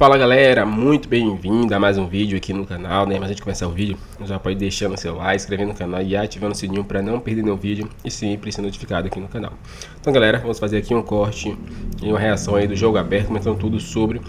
Fala galera, muito bem-vindo a mais um vídeo aqui no canal, né? Mas antes de começar o vídeo, já pode deixando seu like, inscrevendo no canal e ativando o sininho para não perder nenhum vídeo e sempre ser notificado aqui no canal. Então galera, vamos fazer aqui um corte e uma reação aí do jogo aberto, comentando tudo sobre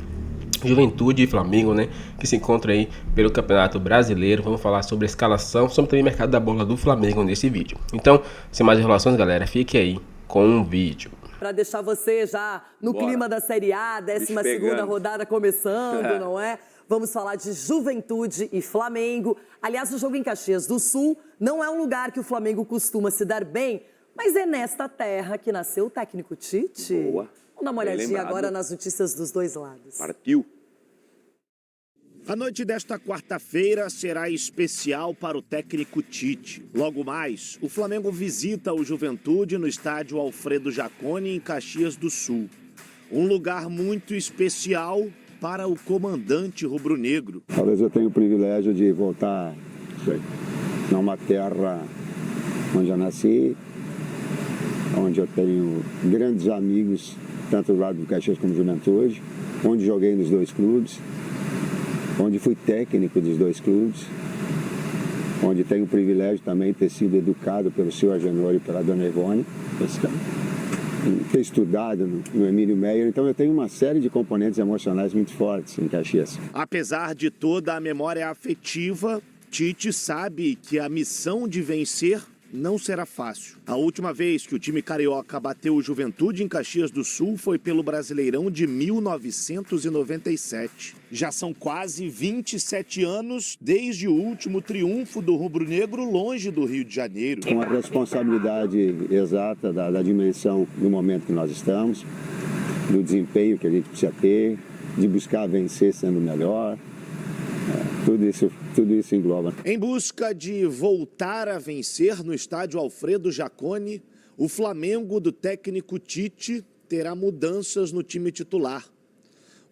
Juventude e Flamengo, né? Que se encontra aí pelo Campeonato Brasileiro. Vamos falar sobre a escalação, sobre também o mercado da bola do Flamengo nesse vídeo. Então, sem mais enrolações galera, fique aí com o vídeo. Para deixar você já no clima da Série A, 12ª rodada começando, não é? Vamos falar de Juventude e Flamengo. Aliás, o jogo em Caxias do Sul não é um lugar que o Flamengo costuma se dar bem, mas é nesta terra que nasceu o técnico Tite. Boa. Vamos dar uma olhadinha agora nas notícias dos dois lados. Partiu. A noite desta quarta-feira será especial para o técnico Tite. Logo mais, o Flamengo visita o Juventude no estádio Alfredo Jaconi, em Caxias do Sul. Um lugar muito especial para o comandante rubro-negro. Talvez eu tenha o privilégio de voltar numa terra onde eu nasci, onde eu tenho grandes amigos, tanto do lado do Caxias como do Juventude, onde joguei nos dois clubes, onde fui técnico dos dois clubes, onde tenho o privilégio também de ter sido educado pelo senhor Agenor e pela dona Ivone, ter estudado no Emílio Meyer, então eu tenho uma série de componentes emocionais muito fortes em Caxias. Apesar de toda a memória afetiva, Tite sabe que a missão de vencer não será fácil. A última vez que o time carioca bateu o Juventude em Caxias do Sul foi pelo Brasileirão de 1997. Já são quase 27 anos desde o último triunfo do rubro-negro longe do Rio de Janeiro. Com a responsabilidade exata da dimensão do momento que nós estamos, do desempenho que a gente precisa ter, de buscar vencer sendo melhor, tudo isso engloba. Em busca de voltar a vencer no estádio Alfredo Jaconi, o Flamengo do técnico Tite terá mudanças no time titular.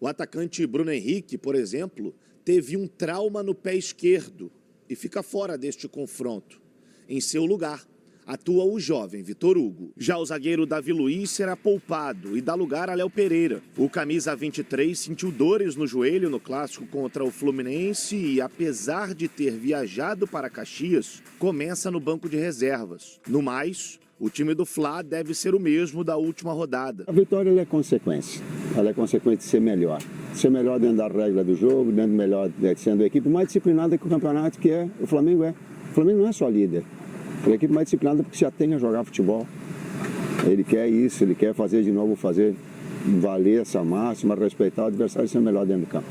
O atacante Bruno Henrique, por exemplo, teve um trauma no pé esquerdo e fica fora deste confronto. Em seu lugar, atua o jovem Vitor Hugo. Já o zagueiro Davi Luiz será poupado e dá lugar a Léo Pereira. O camisa 23 sentiu dores no joelho no clássico contra o Fluminense e, apesar de ter viajado para Caxias, começa no banco de reservas. No mais, o time do Fla deve ser o mesmo da última rodada. A vitória é consequência. Ela é consequência de ser melhor. Ser melhor dentro da regra do jogo, sendo a equipe mais disciplinada que o campeonato que é o Flamengo é. O Flamengo não é só líder. É a equipe mais disciplinada porque já tem a jogar futebol. Ele quer isso, ele quer fazer de novo, fazer valer essa máxima, respeitar o adversário e ser melhor dentro do campo.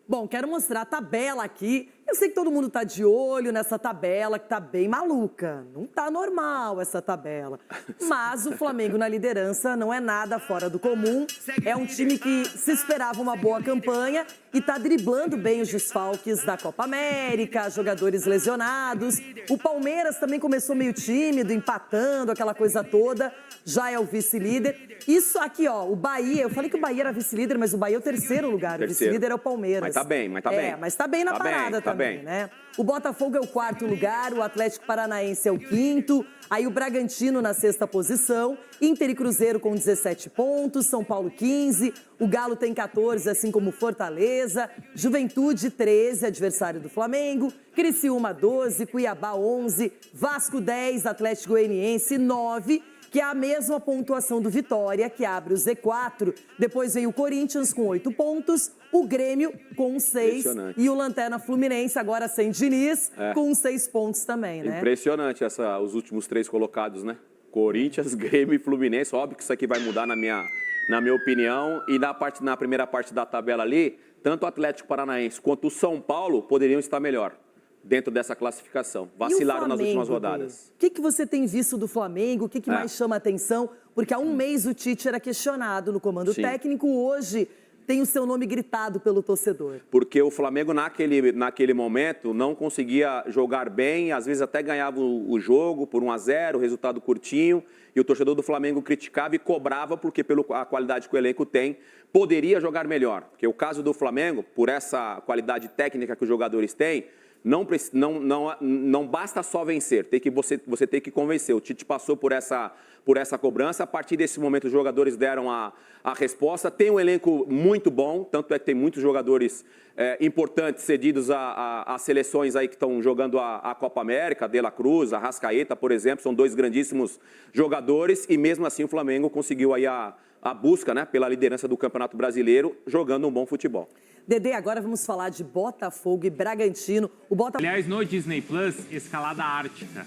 Bom, quero mostrar a tabela aqui. Eu sei que todo mundo tá de olho nessa tabela, que tá bem maluca. Não tá normal essa tabela. Mas o Flamengo na liderança não é nada fora do comum. É um time que se esperava uma boa campanha e tá driblando bem os desfalques da Copa América, jogadores lesionados. O Palmeiras também começou meio tímido, empatando, aquela coisa toda. Já é o vice-líder. Isso aqui, ó, o Bahia, eu falei que o Bahia era vice-líder, mas o Bahia é o terceiro lugar. O vice-líder é o Palmeiras. Mas tá bem, mas tá bem. Mas tá bem na parada também, né? O Botafogo é o 4º lugar, o Atlético Paranaense é o 5º, aí o Bragantino na 6ª posição, Inter e Cruzeiro com 17 pontos, São Paulo 15, o Galo tem 14, assim como Fortaleza, Juventude 13, adversário do Flamengo, Criciúma 12, Cuiabá 11, Vasco 10, Atlético Goianiense 9, que é a mesma pontuação do Vitória, que abre o Z4. Depois vem o Corinthians com 8 pontos, o Grêmio com 6 e o Lanterna Fluminense, agora sem Diniz, com 6 pontos também, né? Impressionante os últimos 3 colocados, né? Corinthians, Grêmio e Fluminense. Óbvio que isso aqui vai mudar na minha opinião. E na primeira parte da tabela ali, tanto o Atlético Paranaense quanto o São Paulo poderiam estar melhor dentro dessa classificação. Vacilaram nas últimas rodadas. O que você tem visto do Flamengo? O que mais chama a atenção? Porque há um mês o Tite era questionado no comando técnico, hoje tem o seu nome gritado pelo torcedor. Porque o Flamengo, naquele momento, não conseguia jogar bem, às vezes até ganhava o jogo por 1-0, resultado curtinho, e o torcedor do Flamengo criticava e cobrava, porque pela qualidade que o elenco tem, poderia jogar melhor. Porque o caso do Flamengo, por essa qualidade técnica que os jogadores têm, Não basta só vencer, você tem que convencer. O Tite passou por essa cobrança. A partir desse momento, os jogadores deram a resposta. Tem um elenco muito bom, tanto é que tem muitos jogadores importantes cedidos a seleções aí que estão jogando a Copa América, De La Cruz, Arrascaeta, por exemplo, são dois grandíssimos jogadores e mesmo assim o Flamengo conseguiu aí a busca, né, pela liderança do Campeonato Brasileiro, jogando um bom futebol. Dedê, agora vamos falar de Botafogo e Bragantino. Aliás, no Disney Plus, Escalada Ártica.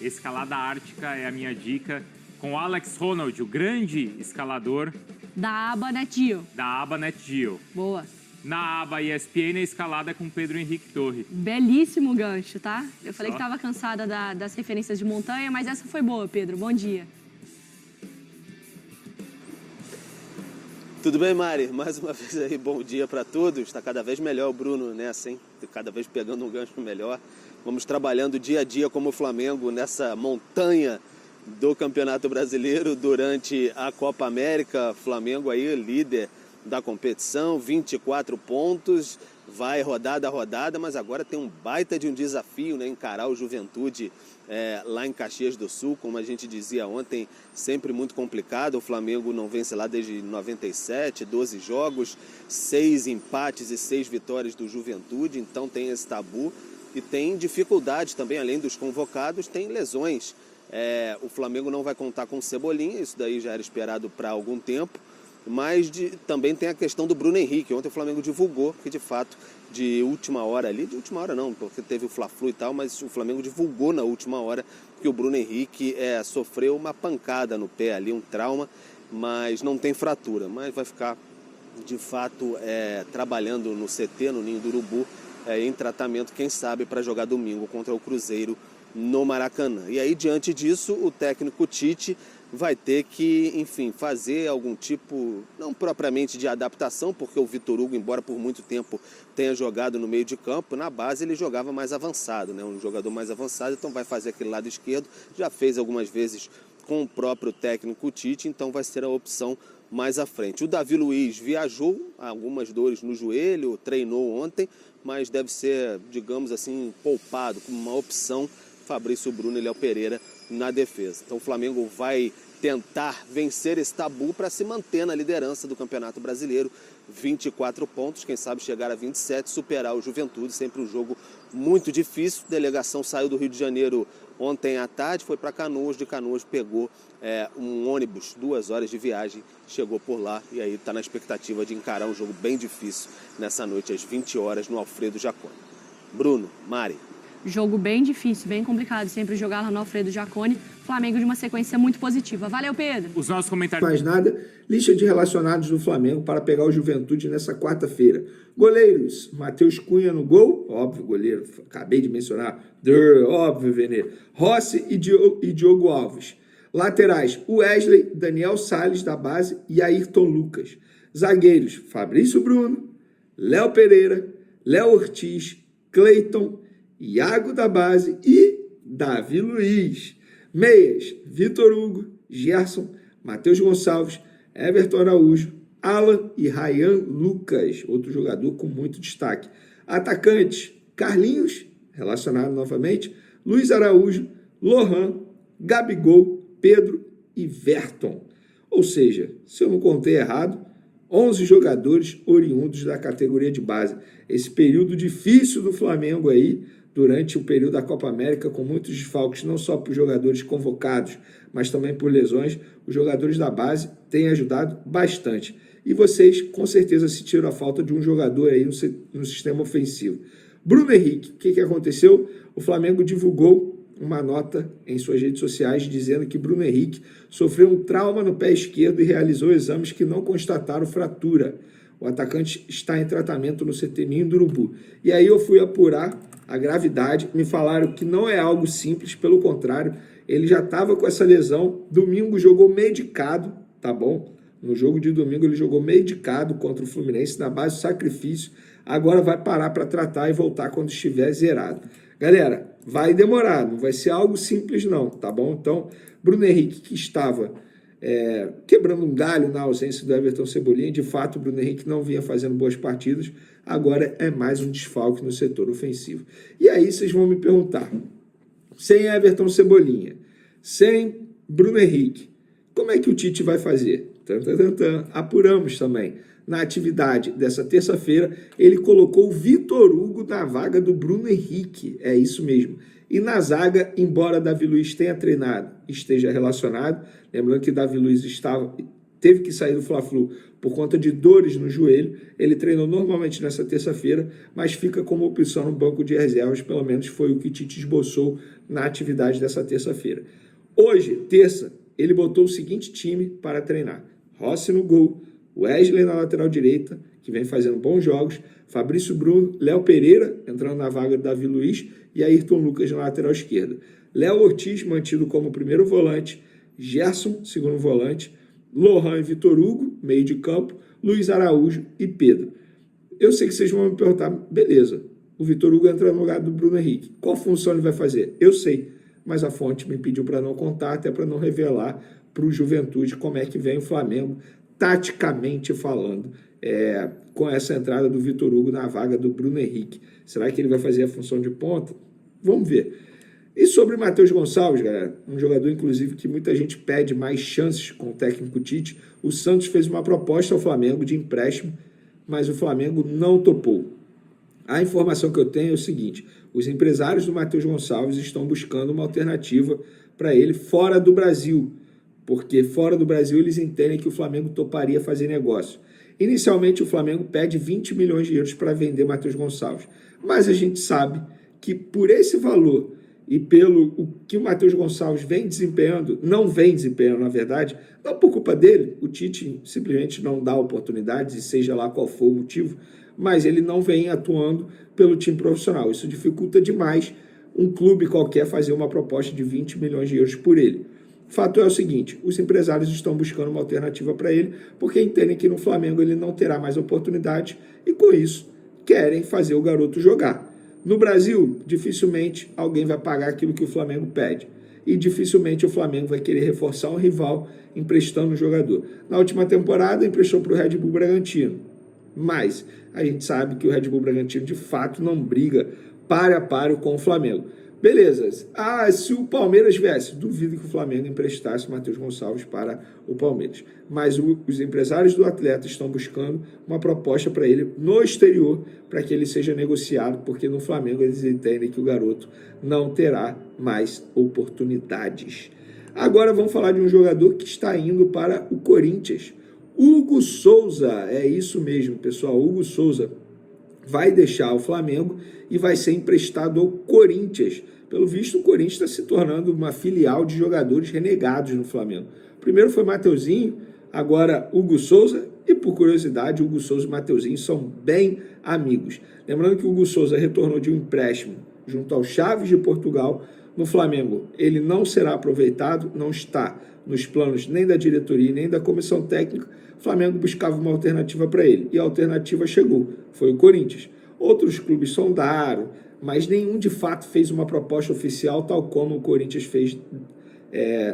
Escalada Ártica é a minha dica, com Alex Honnold, o grande escalador da aba NetGeo. Da aba NetGeo. Boa. Na aba ESPN, a escalada com Pedro Henrique Torre. Belíssimo gancho, tá? Eu falei que estava cansada das referências de montanha, mas essa foi boa, Pedro. Bom dia. Tudo bem, Mari? Mais uma vez aí, bom dia para todos. Está cada vez melhor o Bruno nessa, hein? Cada vez pegando um gancho melhor. Vamos trabalhando dia a dia como o Flamengo nessa montanha do Campeonato Brasileiro durante a Copa América. Flamengo aí, líder da competição, 24 pontos, vai rodada a rodada, mas agora tem um baita de um desafio, né? Encarar o Juventude lá em Caxias do Sul, como a gente dizia ontem, sempre muito complicado. O Flamengo não vence lá desde 97, 12 jogos, 6 empates e 6 vitórias do Juventude, então tem esse tabu e tem dificuldades também, além dos convocados, tem lesões. O Flamengo não vai contar com Cebolinha, isso daí já era esperado para algum tempo, mas também tem a questão do Bruno Henrique. Ontem o Flamengo divulgou que, de fato, de última hora ali, de última hora não, porque teve o Fla-Flu e tal, mas o Flamengo divulgou na última hora que o Bruno Henrique sofreu uma pancada no pé ali, um trauma, mas não tem fratura, mas vai ficar, de fato, trabalhando no CT, no Ninho do Urubu, em tratamento, quem sabe, para jogar domingo contra o Cruzeiro no Maracanã. E aí, diante disso, o técnico Tite vai ter que, enfim, fazer algum tipo, não propriamente de adaptação, porque o Vitor Hugo, embora por muito tempo tenha jogado no meio de campo, na base ele jogava mais avançado, né? Um jogador mais avançado, então vai fazer aquele lado esquerdo, já fez algumas vezes com o próprio técnico Tite, então vai ser a opção mais à frente. O Davi Luiz viajou, algumas dores no joelho, treinou ontem, mas deve ser, digamos assim, poupado como uma opção. Fabrício Bruno e Léo Pereira na defesa. Então o Flamengo vai tentar vencer esse tabu para se manter na liderança do Campeonato Brasileiro. 24 pontos, quem sabe chegar a 27, superar o Juventude, sempre um jogo muito difícil. A delegação saiu do Rio de Janeiro ontem à tarde, foi para Canoas, de Canoas pegou um ônibus, 2 horas de viagem, chegou por lá e aí está na expectativa de encarar um jogo bem difícil nessa noite às 20 horas no Alfredo Jaconi. Bruno, Mari. Jogo bem difícil, bem complicado, sempre jogar lá no Alfredo Jaconi. Flamengo de uma sequência muito positiva. Valeu, Pedro. Os nossos comentários. Mais nada, lista de relacionados do Flamengo para pegar o Juventude nessa quarta-feira. Goleiros, Matheus Cunha no gol, óbvio, goleiro, acabei de mencionar, óbvio, Venê. Rossi e Diogo Alves. Laterais, Wesley, Daniel Salles da base e Ayrton Lucas. Zagueiros, Fabrício Bruno, Léo Pereira, Léo Ortiz, Cleiton, Iago da base e Davi Luiz. Meias, Vitor Hugo, Gerson, Matheus Gonçalves, Everton Araújo, Alan e Ryan Lucas, outro jogador com muito destaque. Atacantes, Carlinhos, relacionado novamente, Luiz Araújo, Lohan, Gabigol, Pedro e Verton. Ou seja, se eu não contei errado, 11 jogadores oriundos da categoria de base. Esse período difícil do Flamengo aí, durante o período da Copa América, com muitos desfalques, não só por jogadores convocados, mas também por lesões, os jogadores da base têm ajudado bastante. E vocês, com certeza, sentiram a falta de um jogador aí no sistema ofensivo. Bruno Henrique, o que aconteceu? O Flamengo divulgou uma nota em suas redes sociais dizendo que Bruno Henrique sofreu um trauma no pé esquerdo e realizou exames que não constataram fratura. O atacante está em tratamento no CT Ninho do Urubu. E aí eu fui apurar a gravidade, me falaram que não é algo simples, pelo contrário, ele já estava com essa lesão, domingo jogou medicado, tá bom? No jogo de domingo ele jogou medicado contra o Fluminense na base do sacrifício, agora vai parar para tratar e voltar quando estiver zerado. Galera, vai demorar, não vai ser algo simples não, tá bom? Então, Bruno Henrique, que estava quebrando um galho na ausência do Everton Cebolinha. De fato, o Bruno Henrique não vinha fazendo boas partidas, agora é mais um desfalque no setor ofensivo. E aí vocês vão me perguntar, sem Everton Cebolinha, sem Bruno Henrique, como é que o Tite vai fazer? Apuramos também. Na atividade dessa terça-feira, ele colocou o Vitor Hugo na vaga do Bruno Henrique, é isso mesmo. E na zaga, embora Davi Luiz tenha treinado, esteja relacionado, lembrando que Davi Luiz teve que sair do Fla-Flu por conta de dores no joelho, ele treinou normalmente nessa terça-feira, mas fica como opção no banco de reservas, pelo menos foi o que Tite esboçou na atividade dessa terça-feira. Hoje, terça, ele botou o seguinte time para treinar: Rossi no gol, Wesley na lateral direita, que vem fazendo bons jogos, Fabrício Bruno, Léo Pereira, entrando na vaga do Davi Luiz, e Ayrton Lucas na lateral esquerda. Léo Ortiz, mantido como primeiro volante, Gerson, segundo volante, Lohan e Vitor Hugo, meio de campo, Luiz Araújo e Pedro. Eu sei que vocês vão me perguntar, beleza, o Vitor Hugo entra no lugar do Bruno Henrique. Qual função ele vai fazer? Eu sei, mas a fonte me pediu para não contar, até para não revelar para o Juventude como é que vem o Flamengo, taticamente falando, com essa entrada do Vitor Hugo na vaga do Bruno Henrique. Será que ele vai fazer a função de ponta? Vamos ver. E sobre Matheus Gonçalves, galera, um jogador, inclusive, que muita gente pede mais chances com o técnico Tite, o Santos fez uma proposta ao Flamengo de empréstimo, mas o Flamengo não topou. A informação que eu tenho é o seguinte: os empresários do Matheus Gonçalves estão buscando uma alternativa para ele fora do Brasil, porque fora do Brasil eles entendem que o Flamengo toparia fazer negócio. Inicialmente o Flamengo pede 20 milhões de euros para vender Matheus Gonçalves, mas a gente sabe que por esse valor e pelo que o Matheus Gonçalves vem desempenhando, não vem desempenhando na verdade, não por culpa dele, o Tite simplesmente não dá oportunidades, e seja lá qual for o motivo, mas ele não vem atuando pelo time profissional. Isso dificulta demais um clube qualquer fazer uma proposta de 20 milhões de euros por ele. O fato é o seguinte: os empresários estão buscando uma alternativa para ele, porque entendem que no Flamengo ele não terá mais oportunidade e, com isso, querem fazer o garoto jogar. No Brasil, dificilmente alguém vai pagar aquilo que o Flamengo pede. E dificilmente o Flamengo vai querer reforçar um rival emprestando um jogador. Na última temporada, emprestou para o Red Bull Bragantino. Mas a gente sabe que o Red Bull Bragantino, de fato, não briga páreo a páreo com o Flamengo. Beleza. Se o Palmeiras viesse, duvido que o Flamengo emprestasse o Matheus Gonçalves para o Palmeiras. Mas os empresários do atleta estão buscando uma proposta para ele no exterior, para que ele seja negociado, porque no Flamengo eles entendem que o garoto não terá mais oportunidades. Agora vamos falar de um jogador que está indo para o Corinthians. Hugo Souza, é isso mesmo, pessoal. Hugo Souza vai deixar o Flamengo e vai ser emprestado ao Corinthians. Pelo visto, o Corinthians está se tornando uma filial de jogadores renegados no Flamengo. Primeiro foi Mateuzinho, agora Hugo Souza, e por curiosidade, Hugo Souza e Mateuzinho são bem amigos. Lembrando que o Hugo Souza retornou de um empréstimo junto ao Chaves de Portugal. No Flamengo, ele não será aproveitado, não está nos planos nem da diretoria nem da comissão técnica. O Flamengo buscava uma alternativa para ele, e a alternativa chegou, foi o Corinthians. Outros clubes sondaram, mas nenhum de fato fez uma proposta oficial, tal como o Corinthians fez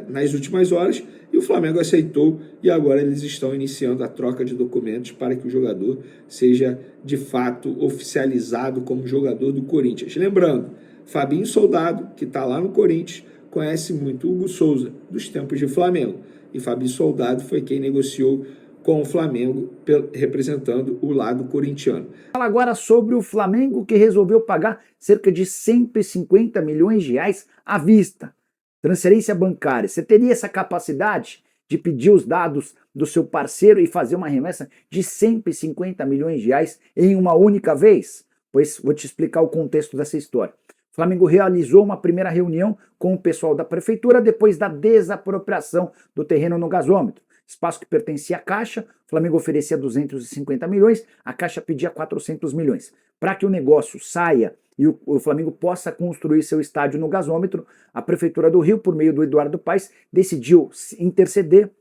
nas últimas horas, e o Flamengo aceitou, e agora eles estão iniciando a troca de documentos para que o jogador seja de fato oficializado como jogador do Corinthians. Lembrando, Fabinho Soldado, que está lá no Corinthians, conhece muito o Hugo Souza, dos tempos de Flamengo, e Fabinho Soldado foi quem negociou com o Flamengo, representando o lado corintiano. Fala agora sobre o Flamengo, que resolveu pagar cerca de 150 milhões de reais à vista. Transferência bancária. Você teria essa capacidade de pedir os dados do seu parceiro e fazer uma remessa de 150 milhões de reais em uma única vez? Pois vou te explicar o contexto dessa história. O Flamengo realizou uma primeira reunião com o pessoal da prefeitura depois da desapropriação do terreno no gasômetro. Espaço que pertencia à Caixa, o Flamengo oferecia 250 milhões, a Caixa pedia 400 milhões. Para que o negócio saia e o Flamengo possa construir seu estádio no gasômetro, a Prefeitura do Rio, por meio do Eduardo Paes, decidiu interceder,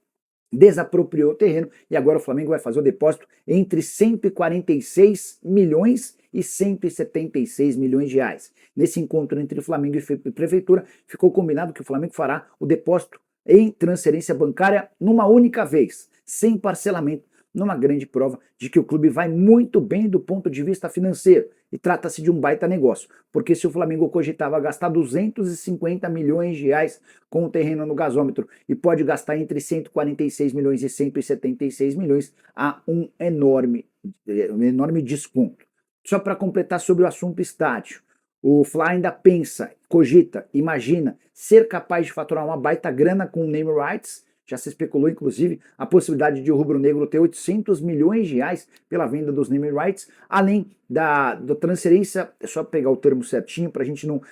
desapropriou o terreno, e agora o Flamengo vai fazer o depósito entre 146 milhões e 176 milhões de reais. Nesse encontro entre Flamengo e Prefeitura, ficou combinado que o Flamengo fará o depósito em transferência bancária numa única vez, sem parcelamento, numa grande prova de que o clube vai muito bem do ponto de vista financeiro. E trata-se de um baita negócio, porque se o Flamengo cogitava gastar 250 milhões de reais com o terreno no gasômetro e pode gastar entre 146 milhões e 176 milhões, há um enorme desconto. Só para completar sobre o assunto estádio, o Fla ainda pensa, cogita, imagina ser capaz de faturar uma baita grana com o name rights. Já se especulou, inclusive, a possibilidade de o rubro-negro ter 800 milhões de reais pela venda dos name rights, além da transferência, é só pegar o termo certinho para a gente não...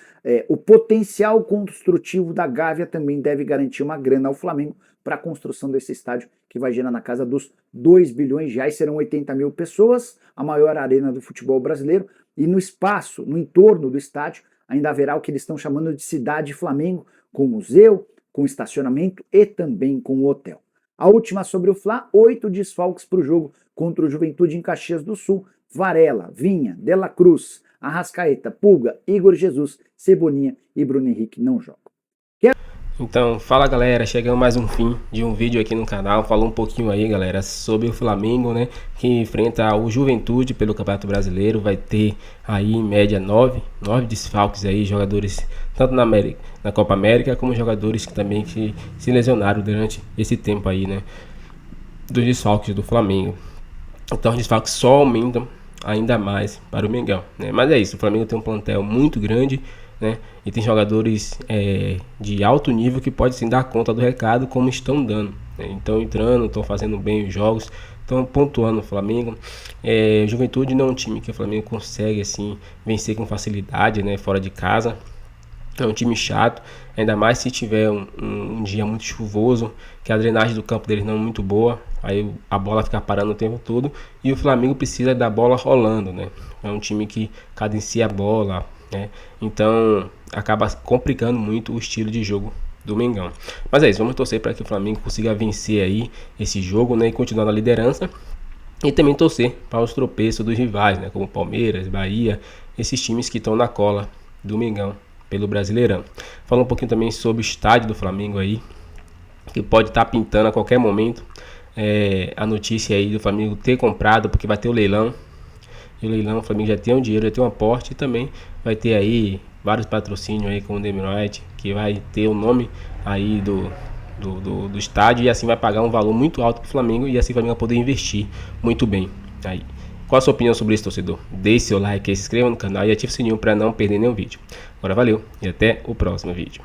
o potencial construtivo da Gávea também deve garantir uma grana ao Flamengo para a construção desse estádio, que vai gerar na casa dos 2 bilhões de reais, serão 80 mil pessoas, a maior arena do futebol brasileiro, e no espaço, no entorno do estádio, ainda haverá o que eles estão chamando de Cidade Flamengo, com museu, com estacionamento e também com o hotel. A última sobre o Fla, 8 desfalques para o jogo contra o Juventude em Caxias do Sul. Varela, Vinha, De La Cruz, Arrascaeta, Pulga, Igor Jesus, Cebolinha e Bruno Henrique não jogam. Então, fala galera, chegamos mais um fim de um vídeo aqui no canal. Falou um pouquinho aí, galera, sobre o Flamengo, né, que enfrenta o Juventude pelo Campeonato Brasileiro. Vai ter aí em média 9 desfalques aí, jogadores tanto na Copa América, como jogadores que também se lesionaram durante esse tempo aí, né, dos desfalques do Flamengo. Então os desfalques só aumentam ainda mais para o Mengão, né? Mas é isso, o Flamengo tem um plantel muito grande, né? E tem jogadores de alto nível que podem sim dar conta do recado, como estão dando, né? Então entrando, estão fazendo bem os jogos, estão pontuando o Flamengo. Juventude não é um time que o Flamengo consegue assim vencer com facilidade, né? Fora de casa. É um time chato, ainda mais se tiver um dia muito chuvoso, que a drenagem do campo deles não é muito boa, aí a bola fica parando o tempo todo e o Flamengo precisa da bola rolando, né? É um time que cadencia a bola, né? Então acaba complicando muito o estilo de jogo do Mengão. Mas é isso, vamos torcer para que o Flamengo consiga vencer aí esse jogo, né? E continuar na liderança. E também torcer para os tropeços dos rivais, né? Como Palmeiras, Bahia, esses times que estão na cola do Mengão pelo Brasileirão. Falar um pouquinho também sobre o estádio do Flamengo aí, que pode estar pintando a qualquer momento. A notícia aí do Flamengo ter comprado, porque vai ter o leilão. E o leilão, o Flamengo já tem um dinheiro, já tem um aporte, e também vai ter aí vários patrocínios aí com o Demiroite, que vai ter o nome aí do estádio, e assim vai pagar um valor muito alto para o Flamengo, e assim o Flamengo vai poder investir muito bem aí. Qual a sua opinião sobre isso, torcedor? Deixe seu like, se inscreva no canal e ative o sininho para não perder nenhum vídeo. Agora valeu e até o próximo vídeo.